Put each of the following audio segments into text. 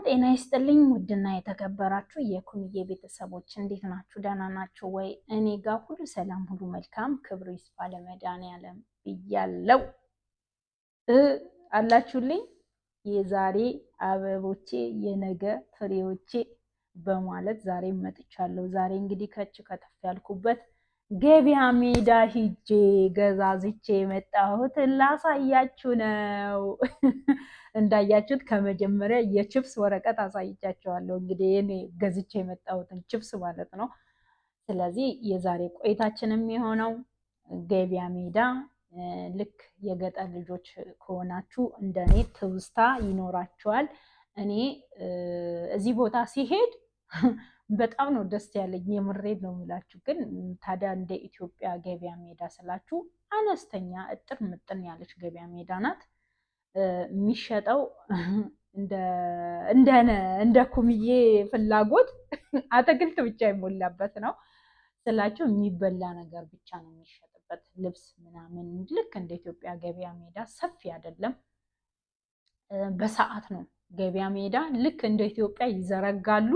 ጤና ይስጥልኝ ውድና የተከበራችሁ የኩምዬ ቤተሰቦች እንዴት ናችሁ? ደህና ናችሁ ወይ? እኔ ጋር ሁሉ ሰላም፣ ሁሉ መልካም፣ ክብሩ ይስፋ ለመድኃኒዓለም ብያለሁ። አላችሁልኝ? የዛሬ አበቦቼ የነገ ፍሬዎቼ በማለት ዛሬ መጥቻለሁ። ዛሬ እንግዲህ ከች ከተፍ ያልኩበት ገበያ ሜዳ ሂጄ ገዛዝቼ የመጣሁት ላሳያችሁ ነው። እንዳያችሁት ከመጀመሪያ የቺፕስ ወረቀት አሳይቻችኋለሁ። እንግዲህ እኔ ገዝቼ የመጣሁትን ቺፕስ ማለት ነው። ስለዚህ የዛሬ ቆይታችን የሚሆነው ገበያ ሜዳ፣ ልክ የገጠር ልጆች ከሆናችሁ እንደኔ ትውስታ ይኖራችኋል። እኔ እዚህ ቦታ ሲሄድ በጣም ነው ደስ ያለኝ። የምሬድ ነው የምላችሁ። ግን ታዲያ እንደ ኢትዮጵያ ገበያ ሜዳ ስላችሁ አነስተኛ እጥር ምጥን ያለች ገበያ ሜዳ ናት። የሚሸጠው እንደ ኩምዬ ፍላጎት አትክልት ብቻ የሞላበት ነው ስላችሁ፣ የሚበላ ነገር ብቻ ነው የሚሸጥበት። ልብስ ምናምን ልክ እንደ ኢትዮጵያ ገበያ ሜዳ ሰፊ አይደለም። በሰዓት ነው ገበያ ሜዳ። ልክ እንደ ኢትዮጵያ ይዘረጋሉ፣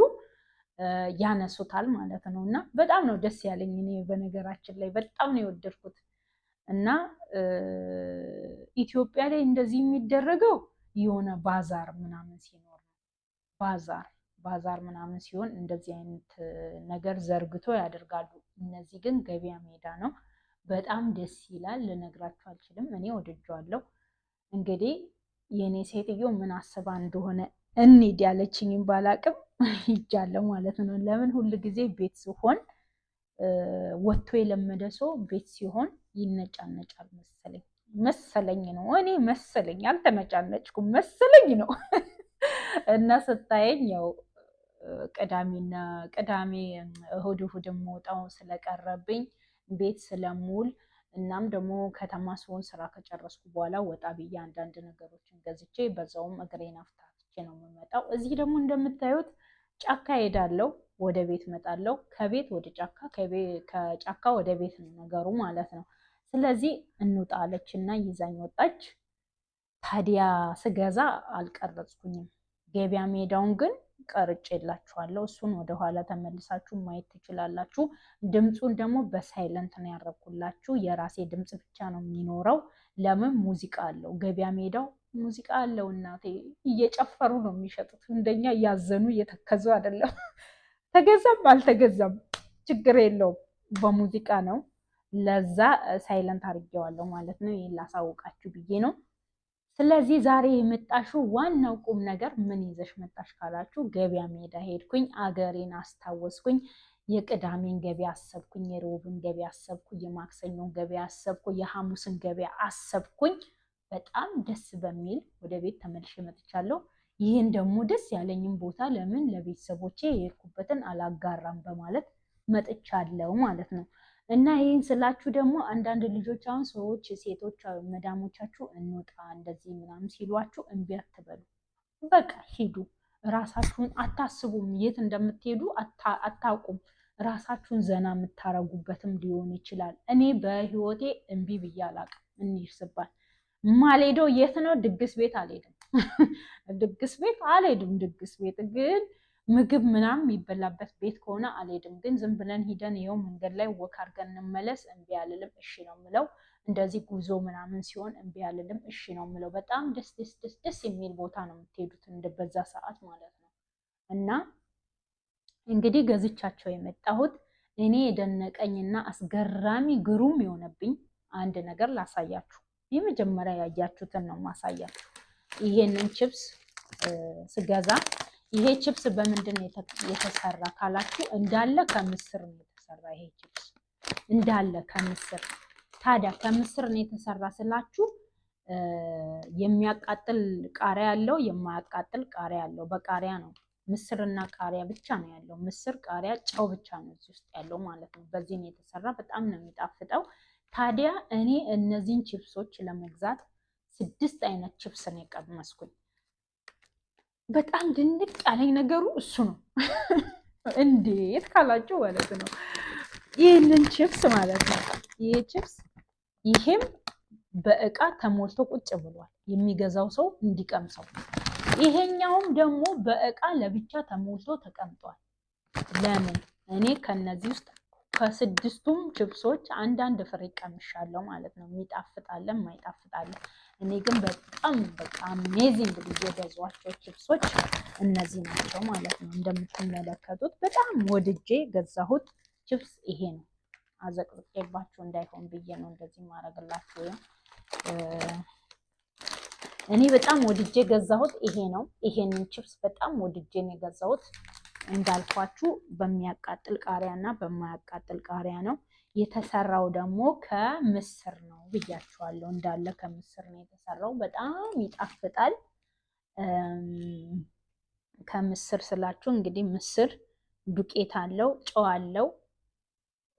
ያነሱታል ማለት ነው። እና በጣም ነው ደስ ያለኝ። እኔ በነገራችን ላይ በጣም ነው የወደድኩት። እና ኢትዮጵያ ላይ እንደዚህ የሚደረገው የሆነ ባዛር ምናምን ሲኖር ነው። ባዛር ምናምን ሲሆን እንደዚህ አይነት ነገር ዘርግቶ ያደርጋሉ። እነዚህ ግን ገበያ ሜዳ ነው። በጣም ደስ ይላል። ልነግራችሁ አልችልም። እኔ ወድጄዋለሁ። እንግዲህ የእኔ ሴትዮ ምን አስባ እንደሆነ እንሂድ ያለችኝም ባላቅም ሂጃለሁ ማለት ነው። ለምን ሁል ጊዜ ቤት ሲሆን ወጥቶ የለመደ ሰው ቤት ሲሆን ይነጫነጫል መሰለኝ ነው። እኔ መሰለኝ አልተነጫነጭኩም መሰለኝ ነው። እና ስታየኝ ያው ቅዳሜ እሁድ የምወጣው ስለቀረብኝ ቤት ስለሙል፣ እናም ደግሞ ከተማ ሲሆን ስራ ከጨረስኩ በኋላ ወጣ ብዬ አንዳንድ ነገሮችን ገዝቼ በዛውም እግሬን አፍታትቼ ነው የምመጣው። እዚህ ደግሞ እንደምታዩት ጫካ ሄዳለሁ፣ ወደ ቤት መጣለሁ። ከቤት ወደ ጫካ፣ ከጫካ ወደ ቤት ነው ነገሩ ማለት ነው። ስለዚህ እንውጣ አለች እና ይዛኝ ወጣች። ታዲያ ስገዛ አልቀረጽኩኝም። ገበያ ሜዳውን ግን ቀርጬላችኋለሁ። እሱን ወደኋላ ተመልሳችሁ ማየት ትችላላችሁ። ድምፁን ደግሞ በሳይለንት ነው ያረኩላችሁ። የራሴ ድምፅ ብቻ ነው የሚኖረው። ለምን? ሙዚቃ አለው። ገበያ ሜዳው ሙዚቃ አለው። እናቴ እየጨፈሩ ነው የሚሸጡት። እንደኛ እያዘኑ እየተከዙ አይደለም። ተገዛም አልተገዛም ችግር የለውም፣ በሙዚቃ ነው። ለዛ ሳይለንት አድርጌዋለሁ ማለት ነው። ይሄን ላሳውቃችሁ ብዬ ነው። ስለዚህ ዛሬ የመጣሽው ዋናው ቁም ነገር ምን ይዘሽ መጣሽ ካላችሁ፣ ገበያ ሜዳ ሄድኩኝ፣ አገሬን አስታወስኩኝ። የቅዳሜን ገበያ አሰብኩኝ፣ የሮብን ገበያ አሰብኩኝ፣ የማክሰኞን ገበያ አሰብኩኝ፣ የሐሙስን ገበያ አሰብኩኝ። በጣም ደስ በሚል ወደ ቤት ተመልሼ መጥቻለሁ። ይህን ደግሞ ደስ ያለኝም ቦታ ለምን ለቤተሰቦቼ የሄድኩበትን አላጋራም በማለት መጥቻለሁ ማለት ነው። እና ይህን ስላችሁ ደግሞ አንዳንድ ልጆች አሁን ሰዎች ሴቶች መዳሞቻችሁ እንውጣ እንደዚህ ምናምን ሲሏችሁ እምቢ አትበሉ። በቃ ሂዱ። ራሳችሁን አታስቡም፣ የት እንደምትሄዱ አታውቁም። ራሳችሁን ዘና የምታረጉበትም ሊሆን ይችላል። እኔ በህይወቴ እምቢ ብዬ አላውቅም። እንሂድ ስባል ማልሄደው የት ነው? ድግስ ቤት አልሄድም። ድግስ ቤት አልሄድም። ድግስ ቤት ግን ምግብ ምናምን የሚበላበት ቤት ከሆነ አልሄድም። ግን ዝም ብለን ሂደን ይኸው መንገድ ላይ ወክ አድርገን እንመለስ እምቢ አልልም፣ እሺ ነው የምለው። እንደዚህ ጉዞ ምናምን ሲሆን እምቢ አልልም፣ እሺ ነው የምለው። በጣም ደስ የሚል ቦታ ነው የምትሄዱት እንደበዛ ሰዓት ማለት ነው። እና እንግዲህ ገዝቻቸው የመጣሁት እኔ የደነቀኝና አስገራሚ ግሩም የሆነብኝ አንድ ነገር ላሳያችሁ። የመጀመሪያ ያያችሁትን ነው ማሳያችሁ። ይሄንን ቺፕስ ስገዛ ይሄ ቺፕስ በምንድን ነው የተሰራ ካላችሁ፣ እንዳለ ከምስር ነው የተሰራ። ይሄ ቺፕስ እንዳለ ከምስር። ታዲያ ከምስር ነው የተሰራ ስላችሁ የሚያቃጥል ቃሪያ ያለው የማያቃጥል ቃሪያ ያለው፣ በቃሪያ ነው። ምስርና ቃሪያ ብቻ ነው ያለው። ምስር፣ ቃሪያ፣ ጨው ብቻ ነው እዚህ ውስጥ ያለው ማለት ነው። በዚህ ነው የተሰራ። በጣም ነው የሚጣፍጠው። ታዲያ እኔ እነዚህን ቺፕሶች ለመግዛት 6 አይነት ቺፕስ ነው የቀመስኩኝ። በጣም ድንቅ ያለኝ ነገሩ እሱ ነው። እንዴት ካላችሁ ማለት ነው ይህንን ቺፕስ ማለት ነው። ይሄ ቺፕስ ይሄም በእቃ ተሞልቶ ቁጭ ብሏል። የሚገዛው ሰው እንዲቀምሰው ይሄኛውም ደግሞ በእቃ ለብቻ ተሞልቶ ተቀምጧል። ለምን እኔ ከነዚህ ውስጥ ከስድስቱም ችፕሶች አንዳንድ ፍሬ ቀምሻለሁ ማለት ነው። የሚጣፍጣለን ማይጣፍጣለን። እኔ ግን በጣም በቃ አሜዚንግ ብዬ የገዟቸው ችፕሶች እነዚህ ናቸው ማለት ነው። እንደምትመለከቱት በጣም ወድጄ ገዛሁት ችፕስ ይሄ ነው። አዘቅዝቄባችሁ እንዳይሆን ብዬ ነው እንደዚህ ማድረግላችሁ። እኔ በጣም ወድጄ ገዛሁት ይሄ ነው። ይሄንን ችፕስ በጣም ወድጄ ነው የገዛሁት። እንዳልኳችሁ በሚያቃጥል ቃሪያ እና በማያቃጥል ቃሪያ ነው የተሰራው። ደግሞ ከምስር ነው ብያችኋለሁ። እንዳለ ከምስር ነው የተሰራው። በጣም ይጣፍጣል። ከምስር ስላችሁ እንግዲህ ምስር ዱቄት አለው፣ ጨው አለው፣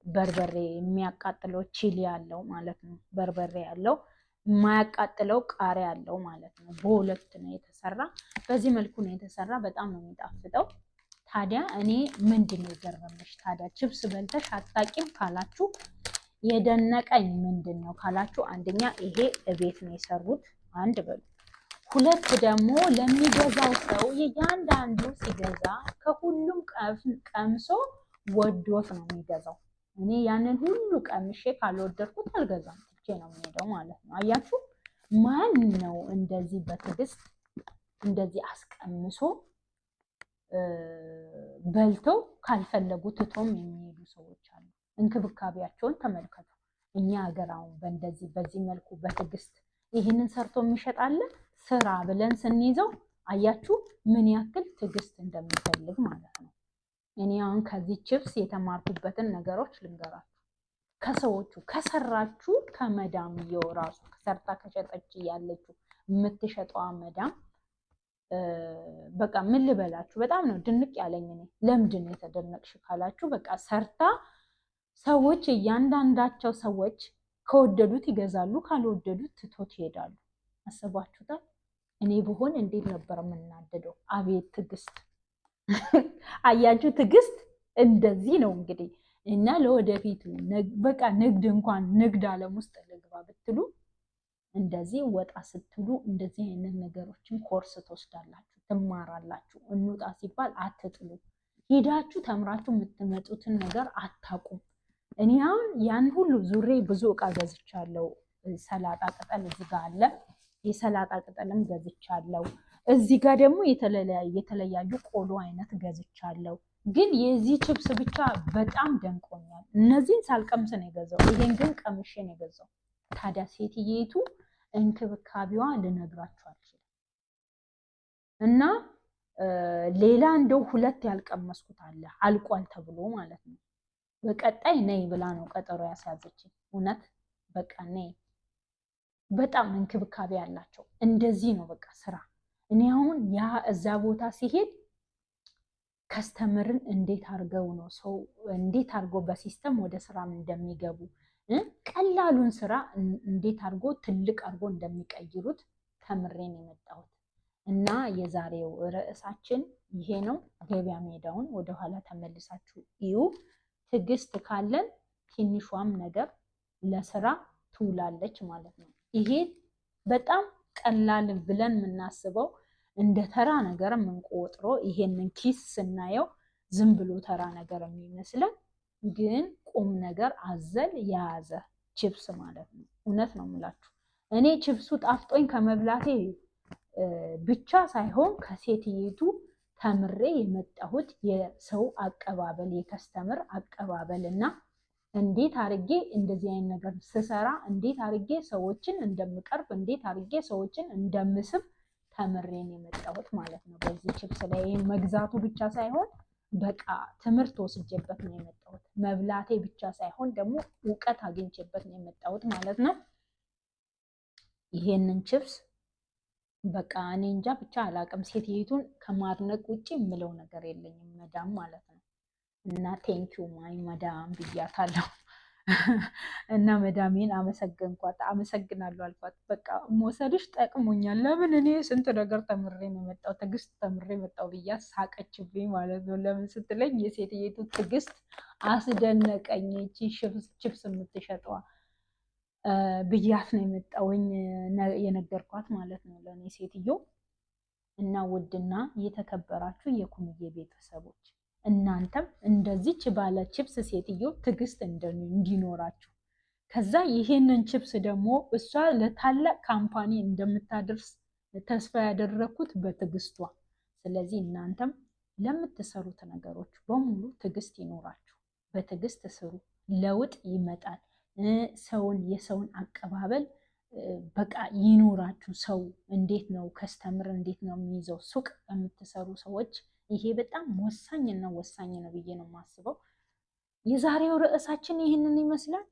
በርበሬ የሚያቃጥለው ቺሊ አለው ማለት ነው። በርበሬ ያለው የማያቃጥለው ቃሪያ አለው ማለት ነው። በሁለት ነው የተሰራ። በዚህ መልኩ ነው የተሰራ። በጣም ነው የሚጣፍጠው። ታዲያ እኔ ምንድን ነው የገረመሽ ታዲያ ችፕስ በልተሽ አታቂም ካላችሁ የደነቀኝ ምንድን ነው ካላችሁ፣ አንደኛ ይሄ እቤት ነው የሰሩት አንድ በሉ። ሁለት ደግሞ ለሚገዛው ሰው እያንዳንዱ ሲገዛ ከሁሉም ቀምሶ ወዶት ነው የሚገዛው። እኔ ያንን ሁሉ ቀምሼ ካልወደድኩት አልገዛም፣ ትቼ ነው የሚሄደው ማለት ነው። አያችሁ ማን ነው እንደዚህ በትዕግስት እንደዚህ አስቀምሶ በልተው ካልፈለጉ ትቶም የሚሄዱ ሰዎች አሉ። እንክብካቤያቸውን ተመልከቱ። እኛ ሀገር አሁን በእንደዚህ በዚህ መልኩ በትዕግስት ይህንን ሰርቶ የሚሸጣለ ስራ ብለን ስንይዘው አያችሁ ምን ያክል ትዕግስት እንደሚፈልግ ማለት ነው። እኔ አሁን ከዚህ ችፕስ የተማርኩበትን ነገሮች ልንገራችሁ። ከሰዎቹ ከሰራችሁ ከመዳምየው ራሱ ከሰርታ ከሸጠች ያለችው የምትሸጠዋ መዳም በቃ ምን ልበላችሁ፣ በጣም ነው ድንቅ ያለኝ። እኔ ለምንድን ነው የተደነቅሽ ካላችሁ፣ በቃ ሰርታ ሰዎች እያንዳንዳቸው ሰዎች ከወደዱት ይገዛሉ፣ ካልወደዱት ትቶት ይሄዳሉ። አሰባችሁታል? እኔ ብሆን እንዴት ነበር የምናደደው? አቤት ትዕግስት! አያችሁ ትዕግስት እንደዚህ ነው እንግዲህ። እና ለወደፊቱ በቃ ንግድ እንኳን ንግድ ዓለም ውስጥ ልግባ ብትሉ እንደዚህ ወጣ ስትሉ እንደዚህ አይነት ነገሮችን ኮርስ ትወስዳላችሁ፣ ትማራላችሁ። እንውጣ ሲባል አትጥሉ። ሄዳችሁ ተምራችሁ የምትመጡትን ነገር አታቁም። እኔ አሁን ያን ሁሉ ዙሬ ብዙ እቃ ገዝቻለሁ። ሰላጣ ቅጠል እዚህ ጋር አለ። የሰላጣ ቅጠልም ገዝቻለሁ። እዚህ ጋር ደግሞ የተለያዩ ቆሎ አይነት ገዝቻለሁ። ግን የዚህ ችፕስ ብቻ በጣም ደንቆኛል። እነዚህን ሳልቀምስ ነው የገዛው። ይሄን ግን ቀምሼ ነው የገዛው። ታዲያ ሴትየቱ እንክብካቤዋ ልነግራችሁ አልችልም። እና ሌላ እንደው ሁለት ያልቀመስኩት አለ አልቋል ተብሎ ማለት ነው። በቀጣይ ነይ ብላ ነው ቀጠሮ ያስያዘችኝ። እውነት በቃ ነይ። በጣም እንክብካቤ ያላቸው እንደዚህ ነው በቃ ስራ። እኔ አሁን ያ እዛ ቦታ ሲሄድ ከስተምርን እንዴት አድርገው ነው ሰው እንዴት አድርገው በሲስተም ወደ ስራ እንደሚገቡ ቀላሉን ስራ እንዴት አድርጎ ትልቅ አድርጎ እንደሚቀይሩት ተምሬን የመጣሁት። እና የዛሬው ርዕሳችን ይሄ ነው። ገበያ ሜዳውን ወደኋላ ተመልሳችሁ እዩ። ትዕግስት ካለን ትንሿም ነገር ለስራ ትውላለች ማለት ነው። ይሄ በጣም ቀላል ብለን የምናስበው እንደ ተራ ነገር የምንቆጥረው ይሄንን ኪስ ስናየው ዝም ብሎ ተራ ነገር የሚመስለን ግን ቁም ነገር አዘል የያዘ ችፕስ ማለት ነው። እውነት ነው የምላችሁ። እኔ ችፕሱ ጣፍጦኝ ከመብላቴ ብቻ ሳይሆን ከሴትየቱ ተምሬ የመጣሁት የሰው አቀባበል፣ የከስተምር አቀባበል እና እንዴት አርጌ እንደዚህ አይነት ነገር ስሰራ እንዴት አርጌ ሰዎችን እንደምቀርብ እንዴት አርጌ ሰዎችን እንደምስብ ተምሬን የመጣሁት ማለት ነው። በዚህ ችፕስ ላይ መግዛቱ ብቻ ሳይሆን በቃ ትምህርት ወስጄበት ነው የመጣሁት። መብላቴ ብቻ ሳይሆን ደግሞ እውቀት አግኝቼበት ነው የመጣሁት ማለት ነው። ይሄንን ችፕስ በቃ እኔ እንጃ ብቻ አላቅም። ሴትየቱን ከማድነቅ ውጭ የምለው ነገር የለኝም መዳም ማለት ነው። እና ቴንኪው ማይ መዳም ብያታለሁ። እና መዳሜን አመሰግናለሁ አልኳት። በቃ መውሰድሽ ጠቅሞኛል። ለምን እኔ ስንት ነገር ተምሬ ነው የመጣው፣ ትዕግስት ተምሬ መጣው ብያ ሳቀችብኝ ማለት ነው። ለምን ስትለኝ የሴትየቱ ትዕግስት አስደነቀኝ። እቺ ችፕስ የምትሸጠዋ ብያት ነው የመጣውኝ የነገርኳት ማለት ነው ለእኔ ሴትዮ። እና ውድና የተከበራችሁ የኩምዬ ቤተሰቦች እናንተም እንደዚች ባለ ቺፕስ ሴትዮ ትዕግስት እንዲኖራችሁ ከዛ ይሄንን ቺፕስ ደግሞ እሷ ለታላቅ ካምፓኒ እንደምታደርስ ተስፋ ያደረኩት በትዕግስቷ። ስለዚህ እናንተም ለምትሰሩት ነገሮች በሙሉ ትዕግስት ይኖራችሁ፣ በትዕግስት ስሩ፣ ለውጥ ይመጣል። የሰውን አቀባበል በቃ ይኖራችሁ። ሰው እንዴት ነው ከስተምር እንዴት ነው የሚይዘው? ሱቅ የምትሰሩ ሰዎች ይሄ በጣም ወሳኝና ወሳኝ ነው ብዬ ነው የማስበው። የዛሬው ርዕሳችን ይህንን ይመስላል።